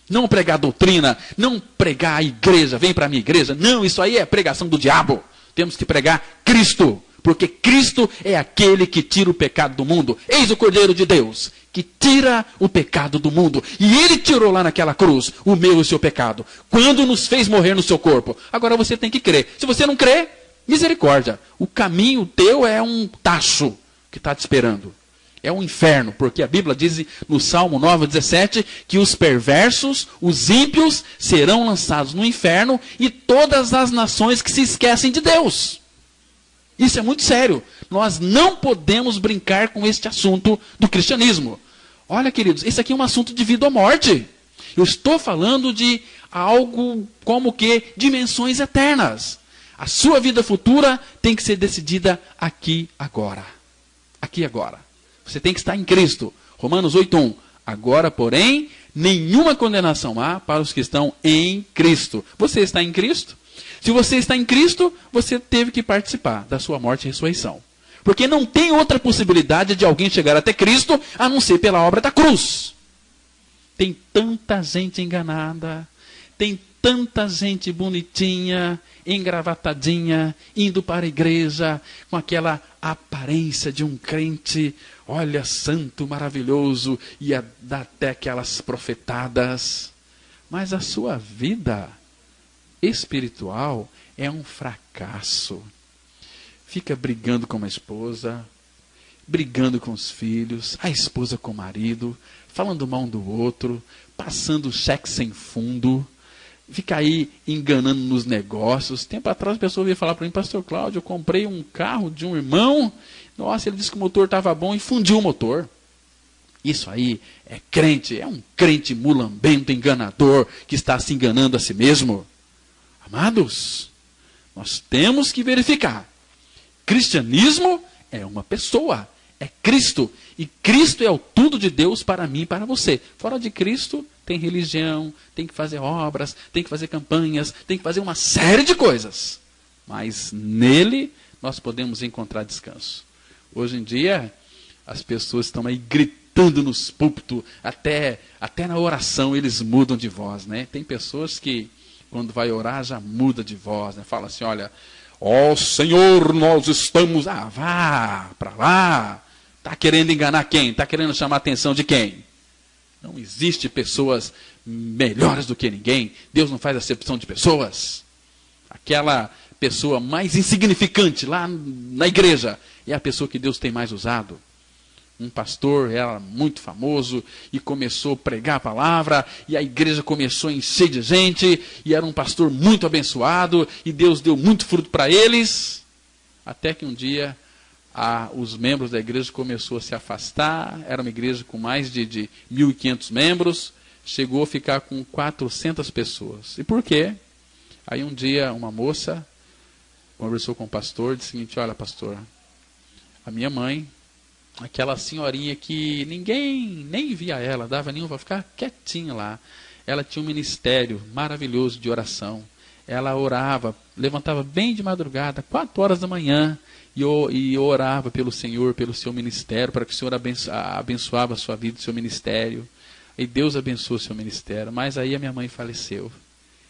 Não pregar doutrina, não pregar a igreja, vem para a minha igreja. Não, isso aí é pregação do diabo. Temos que pregar Cristo, porque Cristo é aquele que tira o pecado do mundo. Eis o Cordeiro de Deus, que tira o pecado do mundo. E ele tirou lá naquela cruz o meu e o seu pecado, quando nos fez morrer no seu corpo. Agora você tem que crer. Se você não crê, misericórdia. O caminho teu é um tacho que está te esperando. É um inferno, porque a Bíblia diz no Salmo 9:17 que os perversos, os ímpios, serão lançados no inferno e todas as nações que se esquecem de Deus. Isso é muito sério. Nós não podemos brincar com este assunto do cristianismo. Olha, queridos, esse aqui é um assunto de vida ou morte. Eu estou falando de algo como que dimensões eternas. A sua vida futura tem que ser decidida aqui agora. Aqui agora. Você tem que estar em Cristo. Romanos 8:1. Agora, porém, nenhuma condenação há para os que estão em Cristo. Você está em Cristo? Se você está em Cristo, você teve que participar da sua morte e ressurreição. Porque não tem outra possibilidade de alguém chegar até Cristo a não ser pela obra da cruz. Tem tanta gente enganada, tem tanta gente bonitinha, engravatadinha, indo para a igreja com aquela aparência de um crente, olha, santo, maravilhoso, e dá até aquelas profetadas. Mas a sua vida espiritual é um fracasso. Fica brigando com a esposa, brigando com os filhos, a esposa com o marido, falando mal um do outro, passando cheque sem fundo, fica aí enganando nos negócios. Tempo atrás a pessoa veio falar para mim: pastor Cláudio, eu comprei um carro de um irmão, nossa, ele disse que o motor estava bom e fundiu o motor. Isso aí é crente, é um crente mulambento, enganador, que está se enganando a si mesmo. Amados, nós temos que verificar. Cristianismo é uma pessoa, é Cristo. E Cristo é o tudo de Deus para mim e para você. Fora de Cristo, tem religião, tem que fazer obras, tem que fazer campanhas, tem que fazer uma série de coisas. Mas nele nós podemos encontrar descanso. Hoje em dia, as pessoas estão aí gritando nos púlpitos, até na oração eles mudam de voz, né? Tem pessoas que, quando vai orar, já muda de voz, né? Fala assim: olha, ó Senhor, nós estamos... vá para lá. Está querendo enganar quem? Está querendo chamar a atenção de quem? Não existe pessoas melhores do que ninguém. Deus não faz acepção de pessoas. Aquela pessoa mais insignificante lá na igreja é a pessoa que Deus tem mais usado. Um pastor era muito famoso e começou a pregar a palavra, e a igreja começou a encher de gente, e era um pastor muito abençoado, e Deus deu muito fruto para eles, até que um dia os membros da igreja começaram a se afastar. Era uma igreja com mais de 1.500 membros, chegou a ficar com 400 pessoas. E por quê? Aí um dia uma moça conversou com o pastor e disse o seguinte: olha, pastor, a minha mãe, aquela senhorinha que ninguém nem via ela, dava nenhum para ficar quietinha lá. Ela tinha um ministério maravilhoso de oração. Ela orava, levantava bem de madrugada, 4 horas da manhã, e orava pelo Senhor, pelo seu ministério, para que o Senhor abençoava a sua vida, o seu ministério. E Deus abençoou o seu ministério. Mas aí a minha mãe faleceu.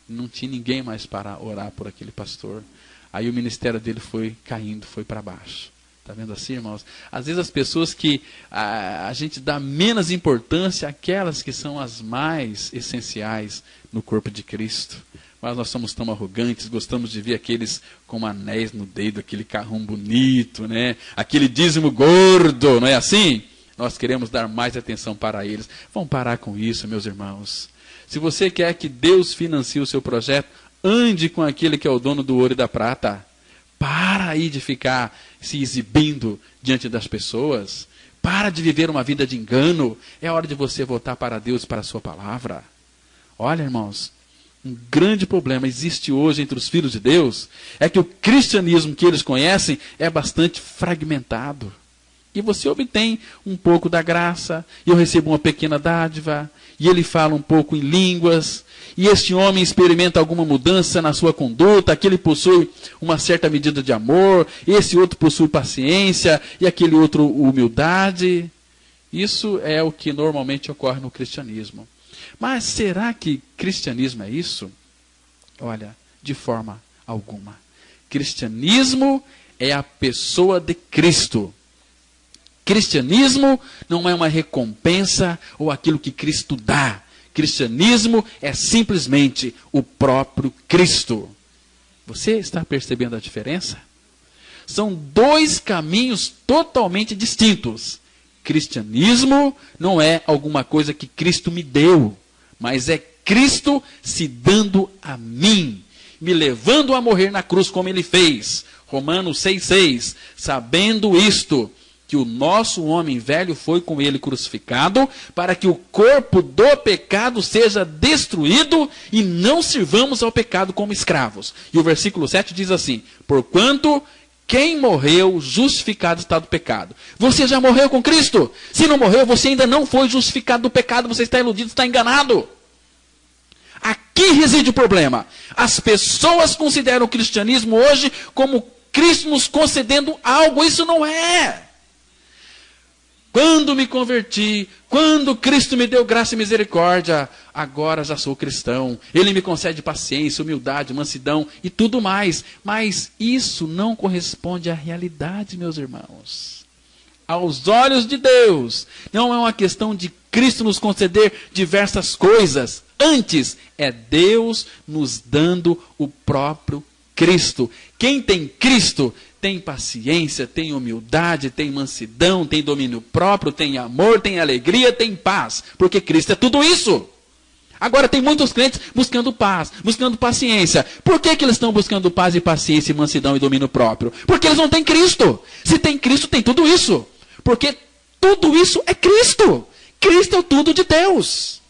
Não tinha ninguém mais para orar por aquele pastor. Aí o ministério dele foi caindo, foi para baixo. Está vendo assim, irmãos? Às vezes as pessoas que a gente dá menos importância, aquelas que são as mais essenciais no corpo de Cristo. Mas nós somos tão arrogantes, gostamos de ver aqueles com anéis no dedo, aquele carrão bonito, né? Aquele dízimo gordo, não é assim? Nós queremos dar mais atenção para eles. Vamos parar com isso, meus irmãos. Se você quer que Deus financie o seu projeto, ande com aquele que é o dono do ouro e da prata. Para aí de ficar se exibindo diante das pessoas. Para de viver uma vida de engano. É hora de você voltar para Deus e para a sua palavra. Olha, irmãos, um grande problema existe hoje entre os filhos de Deus, é que o cristianismo que eles conhecem é bastante fragmentado. E você obtém um pouco da graça, e eu recebo uma pequena dádiva, e ele fala um pouco em línguas, e este homem experimenta alguma mudança na sua conduta, aquele possui uma certa medida de amor, esse outro possui paciência, e aquele outro humildade. Isso é o que normalmente ocorre no cristianismo. Mas será que cristianismo é isso? Olha, de forma alguma. Cristianismo é a pessoa de Cristo. Cristianismo não é uma recompensa ou aquilo que Cristo dá. Cristianismo é simplesmente o próprio Cristo. Você está percebendo a diferença? São 2 caminhos totalmente distintos. Cristianismo não é alguma coisa que Cristo me deu, mas é Cristo se dando a mim, me levando a morrer na cruz como ele fez. Romanos 6,6. Sabendo isto, que o nosso homem velho foi com ele crucificado, para que o corpo do pecado seja destruído e não sirvamos ao pecado como escravos. E o versículo 7 diz assim: porquanto quem morreu, justificado está do pecado. Você já morreu com Cristo? Se não morreu, você ainda não foi justificado do pecado, você está iludido, está enganado. Aqui reside o problema. As pessoas consideram o cristianismo hoje como Cristo nos concedendo algo. Isso não é. Quando me converti, quando Cristo me deu graça e misericórdia, agora já sou cristão. Ele me concede paciência, humildade, mansidão e tudo mais. Mas isso não corresponde à realidade, meus irmãos. Aos olhos de Deus, não é uma questão de Cristo nos conceder diversas coisas. Antes, é Deus nos dando o próprio Cristo. Quem tem Cristo tem paciência, tem humildade, tem mansidão, tem domínio próprio, tem amor, tem alegria, tem paz. Porque Cristo é tudo isso. Agora tem muitos crentes buscando paz, buscando paciência. Por que eles estão buscando paz e paciência, e mansidão e domínio próprio? Porque eles não têm Cristo. Se tem Cristo, tem tudo isso. Porque tudo isso é Cristo. Cristo é o tudo de Deus.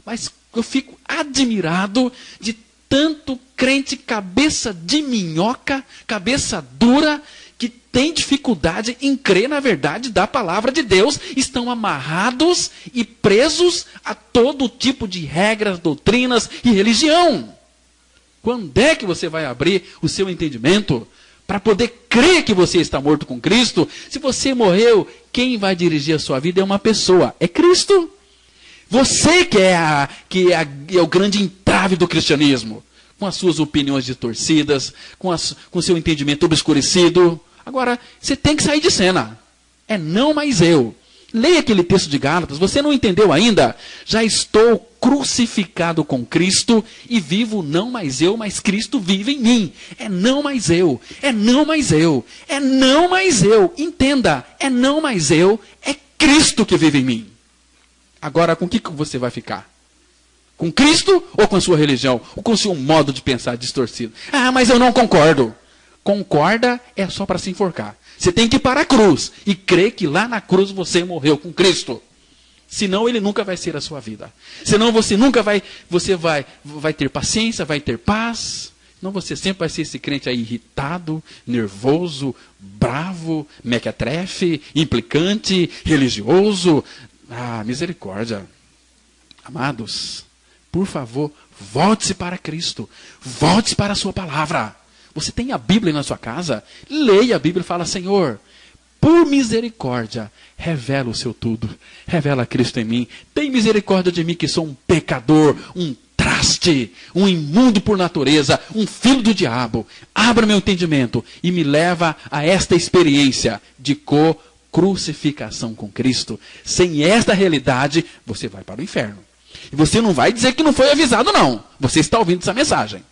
Mas eu fico admirado de tanto crente cabeça de minhoca, cabeça dura, que tem dificuldade em crer na verdade da palavra de Deus, estão amarrados e presos a todo tipo de regras, doutrinas e religião. Quando é que você vai abrir o seu entendimento para poder crer que você está morto com Cristo? Se você morreu, quem vai dirigir a sua vida é uma pessoa, é Cristo. Você que é o grande entrave do cristianismo, com as suas opiniões distorcidas, com o seu entendimento obscurecido. Agora, você tem que sair de cena. É não mais eu. Leia aquele texto de Gálatas. Você não entendeu ainda? Já estou crucificado com Cristo e vivo não mais eu, mas Cristo vive em mim. É não mais eu. É não mais eu. É não mais eu. Entenda. É não mais eu. É Cristo que vive em mim. Agora, com o que você vai ficar? Com Cristo ou com a sua religião? Ou com o seu modo de pensar distorcido? Ah, mas eu não concordo. Concorda é só para se enforcar. Você tem que ir para a cruz e crer que lá na cruz você morreu com Cristo. Senão ele nunca vai ser a sua vida. Senão você nunca vai ter paciência, vai ter paz. Senão você sempre vai ser esse crente aí irritado, nervoso, bravo, mequetrefe, implicante, religioso. Ah, misericórdia. Amados, por favor, volte-se para Cristo. Volte-se para a sua palavra. Você tem a Bíblia na sua casa? Leia a Bíblia e fala, Senhor, por misericórdia, revela o seu tudo. Revela Cristo em mim. Tem misericórdia de mim que sou um pecador, um traste, um imundo por natureza, um filho do diabo. Abra meu entendimento e me leva a esta experiência de crucificação com Cristo. Sem esta realidade, você vai para o inferno. E você não vai dizer que não foi avisado, não. Você está ouvindo essa mensagem.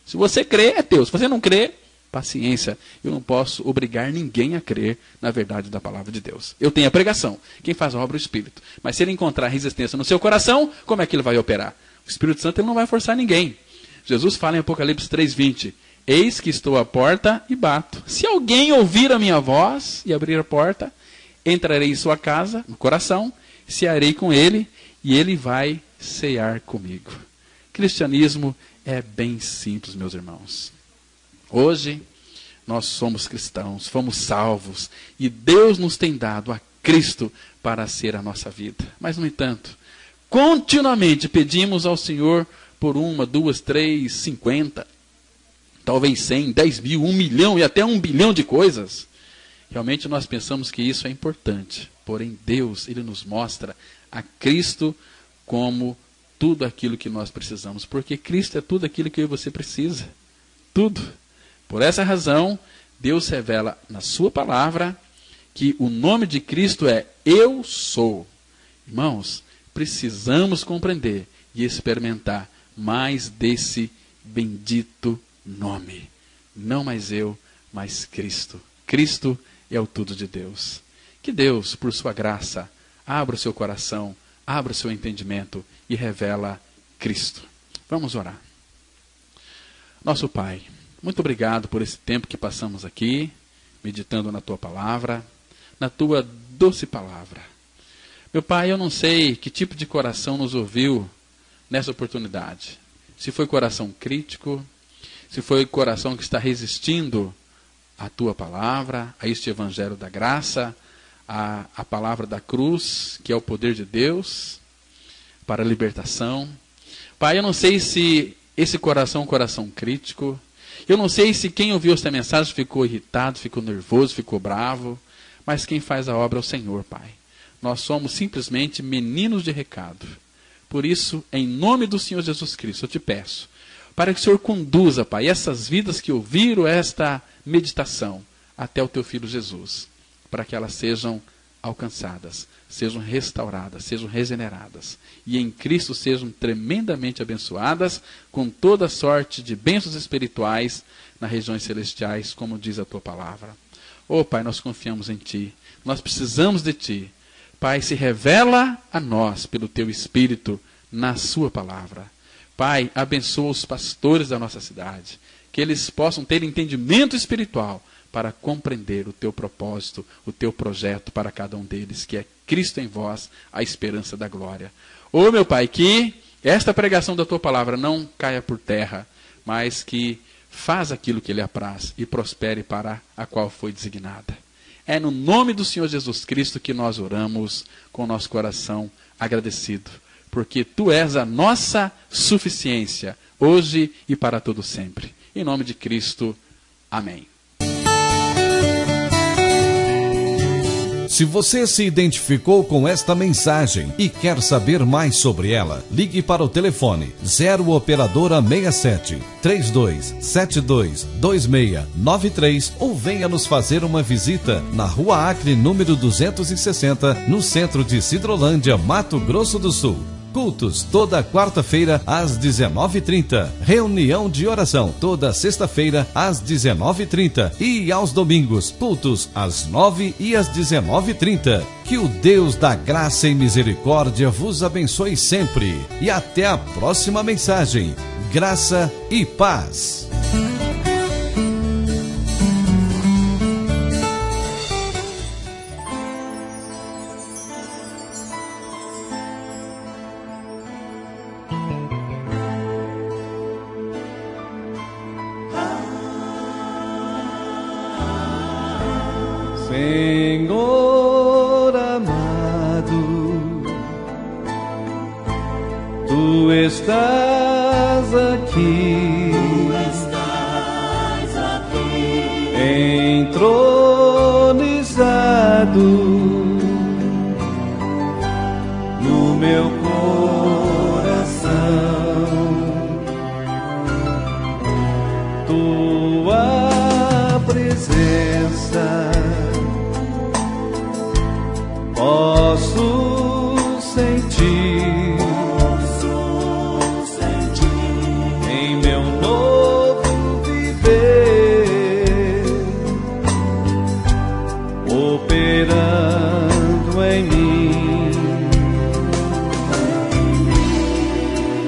Se você crê, é teu. Se você não crê, paciência. Eu não posso obrigar ninguém a crer na verdade da palavra de Deus. Eu tenho a pregação. Quem faz a obra é o Espírito. Mas se ele encontrar resistência no seu coração, como é que ele vai operar? O Espírito Santo ele não vai forçar ninguém. Jesus fala em Apocalipse 3:20. Eis que estou à porta e bato. Se alguém ouvir a minha voz e abrir a porta, entrarei em sua casa, no coração, cearei com ele e ele vai cear comigo. Cristianismo é bem simples, meus irmãos. Hoje, nós somos cristãos, fomos salvos, e Deus nos tem dado a Cristo para ser a nossa vida. Mas, no entanto, continuamente pedimos ao Senhor por 1, 2, 3, 50, talvez 100, 10 mil, 1 milhão e até 1 bilhão de coisas. Realmente nós pensamos que isso é importante. Porém, Deus, Ele nos mostra a Cristo como tudo aquilo que nós precisamos, porque Cristo é tudo aquilo que eu e você precisa. Tudo. Por essa razão, Deus revela na sua palavra que o nome de Cristo é Eu Sou. Irmãos, precisamos compreender e experimentar mais desse bendito nome. Não mais eu, mas Cristo. Cristo é o tudo de Deus. Que Deus, por sua graça, abra o seu coração, abra o seu entendimento e revela Cristo. Vamos orar. Nosso Pai, muito obrigado por esse tempo que passamos aqui, meditando na Tua palavra, na Tua doce palavra. Meu Pai, eu não sei que tipo de coração nos ouviu nessa oportunidade. Se foi coração crítico, se foi coração que está resistindo à Tua palavra, a este Evangelho da graça, a palavra da cruz, que é o poder de Deus para a libertação. Pai, eu não sei se esse coração é um coração crítico. Eu não sei se quem ouviu esta mensagem ficou irritado, ficou nervoso, ficou bravo. Mas quem faz a obra é o Senhor, Pai. Nós somos simplesmente meninos de recado. Por isso, em nome do Senhor Jesus Cristo, eu te peço, para que o Senhor conduza, Pai, essas vidas que ouviram esta meditação até o Teu Filho Jesus, para que elas sejam alcançadas, sejam restauradas, sejam regeneradas, e em Cristo sejam tremendamente abençoadas, com toda sorte de bênçãos espirituais nas regiões celestiais, como diz a Tua palavra. Oh, Pai, nós confiamos em Ti, nós precisamos de Ti. Pai, se revela a nós pelo Teu Espírito na Sua palavra. Pai, abençoa os pastores da nossa cidade, que eles possam ter entendimento espiritual para compreender o Teu propósito, o Teu projeto para cada um deles, que é Cristo em vós, a esperança da glória. Oh, meu Pai, que esta pregação da Tua palavra não caia por terra, mas que faz aquilo que lhe apraz e prospere para a qual foi designada. É no nome do Senhor Jesus Cristo que nós oramos com o nosso coração agradecido, porque Tu és a nossa suficiência, hoje e para todo sempre. Em nome de Cristo, amém. Se você se identificou com esta mensagem e quer saber mais sobre ela, ligue para o telefone 0 operadora 67 3272 2693 ou venha nos fazer uma visita na Rua Acre, número 260, no centro de Sidrolândia, Mato Grosso do Sul. Cultos toda quarta-feira às 19h30. Reunião de oração toda sexta-feira às 19h30. E aos domingos, cultos às 9h e às 19h30. Que o Deus da graça e misericórdia vos abençoe sempre. E até a próxima mensagem. Graça e paz. Senhor amado, Tu estás aqui, entronizado no meu coração. Tua presença posso sentir em meu novo viver, operando em mim.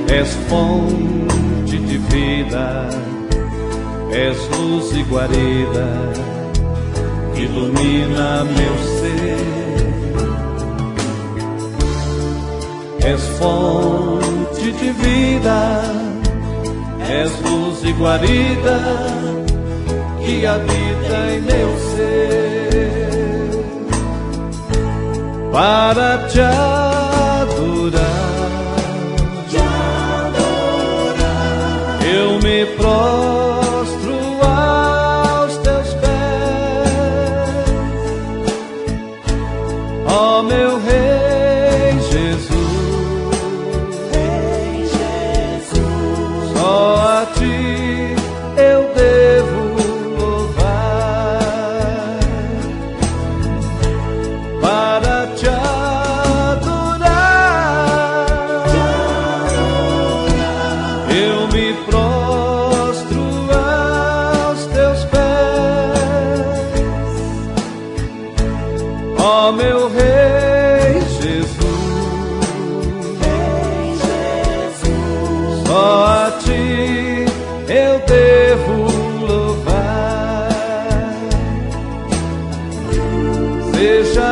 És fonte de vida, és luz e guarida, ilumina meu ser. És fonte de vida, és luz e guarida, que habita em meu ser. Para te adorar, eu me prostro aos teus pés, ó meu Rei Jesus. Só a Ti eu devo louvar, para te adorar. Eu me prostro aos teus pés, ó meu Rei Jesus. Só a Ti eu devo louvar. Seja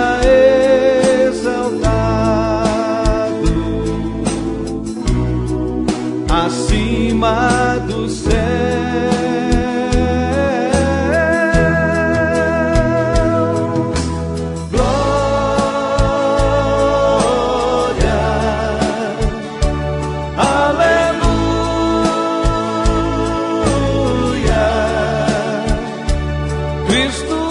exaltado acima do céu. Glória, aleluia, Cristo